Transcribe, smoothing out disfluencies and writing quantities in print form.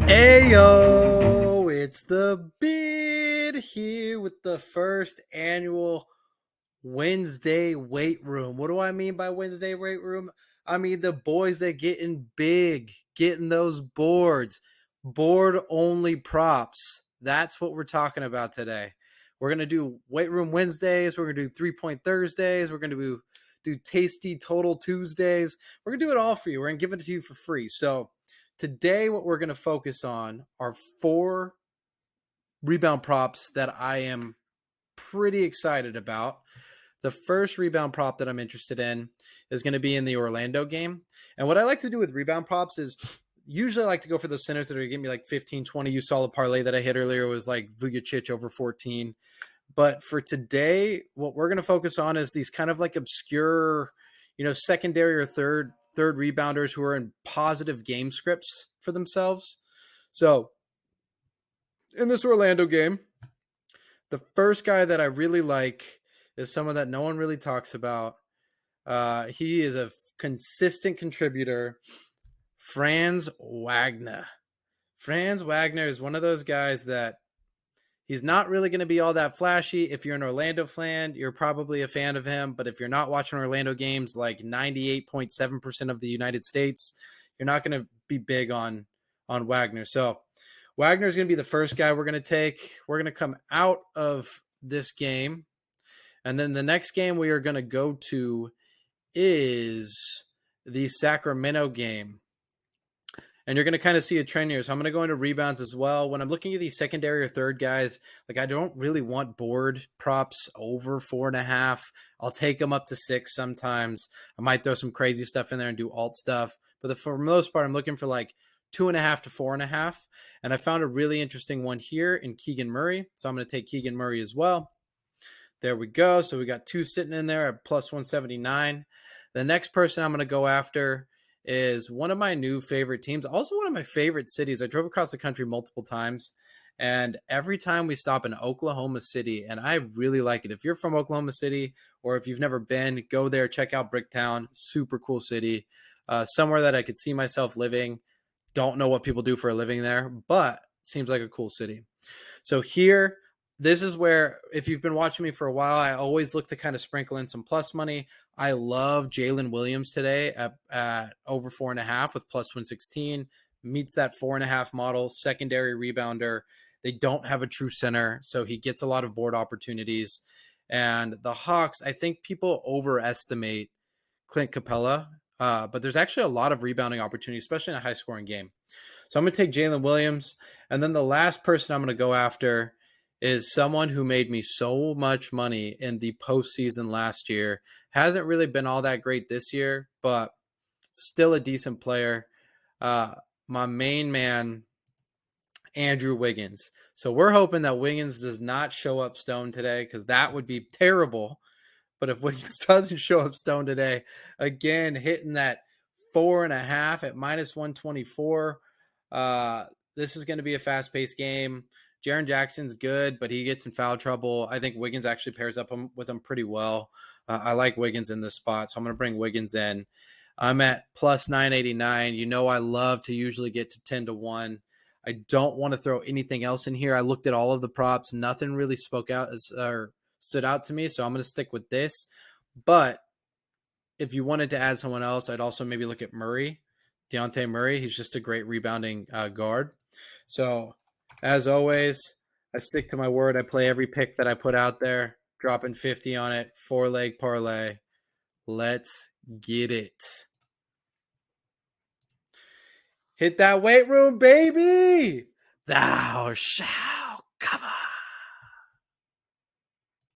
Ayo, it's the bid here with the first annual Wednesday weight room. What do I mean by Wednesday weight room? I mean the boys that getting big, getting those board only props. That's what we're talking about today. We're gonna do weight room Wednesdays. We're gonna do 3-point Thursdays. We're gonna do tasty total Tuesdays. We're gonna do it all for you. We're gonna give it to you for free. So today, what we're going to focus on are 4 rebound props that I am pretty excited about. The first rebound prop that I'm interested in is going to be in the Orlando game. And what I like to do with rebound props is usually I like to go for those centers that are going to give me like 15, 20. You saw the parlay that I hit earlier was like Vujacic over 14. But for today, what we're going to focus on is these kind of like obscure, secondary or third rebounders who are in positive game scripts for themselves. So in this Orlando game, the first guy that I really like is someone that no one really talks about. He is a consistent contributor, Franz Wagner. Franz Wagner is one of those guys that he's not really going to be all that flashy. If you're an Orlando fan, you're probably a fan of him. But if you're not watching Orlando games like 98.7% of the United States, you're not going to be big on Wagner. So Wagner is going to be the first guy we're going to take. We're going to come out of this game. And then the next game we are going to go to is the Sacramento game. And you're going to kind of see a trend here. So I'm going to go into rebounds as well. When I'm looking at these secondary or third guys, like I don't really want board props over 4.5. I'll take them up to 6 sometimes. I might throw some crazy stuff in there and do alt stuff. But for the most part, I'm looking for like 2.5 to 4.5. And I found a really interesting one here in Keegan Murray. So I'm going to take Keegan Murray as well. There we go. So we got 2 sitting in there at plus 179. The next person I'm going to go after is one of my new favorite teams, also one of my favorite cities. I drove across the country multiple times, and every time we stop in Oklahoma City, and I really like it. If you're from Oklahoma City or if you've never been, go there, check out Bricktown. Super cool city. Somewhere that I could see myself living. Don't know what people do for a living there, but seems like a cool city. So here, this is where, if you've been watching me for a while, I always look to kind of sprinkle in some plus money. I love Jalen Williams today at over 4.5 with plus 116. Meets that 4.5 model, secondary rebounder. They don't have a true center, so he gets a lot of board opportunities. And the Hawks, I think people overestimate Clint Capella, but there's actually a lot of rebounding opportunities, especially in a high-scoring game. So I'm going to take Jalen Williams. And then the last person I'm going to go after is someone who made me so much money in the postseason last year. Hasn't really been all that great this year, but still a decent player. My main man, Andrew Wiggins. So we're hoping that Wiggins does not show up stoned today, because that would be terrible. But if Wiggins doesn't show up stoned today, again, hitting that 4.5 at minus 124. This is going to be a fast-paced game. Jaren Jackson's good, but he gets in foul trouble. I think Wiggins actually pairs up with him pretty well. I like Wiggins in this spot, so I'm going to bring Wiggins in. I'm at plus 989. You know I love to usually get to 10 to 1. I don't want to throw anything else in here. I looked at all of the props. Nothing really stood out to me, so I'm going to stick with this. But if you wanted to add someone else, I'd also maybe look at Murray, Deontay Murray. He's just a great rebounding guard. So as always, I stick to my word. I play every pick that I put out there, dropping 50 on it, 4-leg parlay. Let's get it. Hit that weight room, baby. Thou shalt.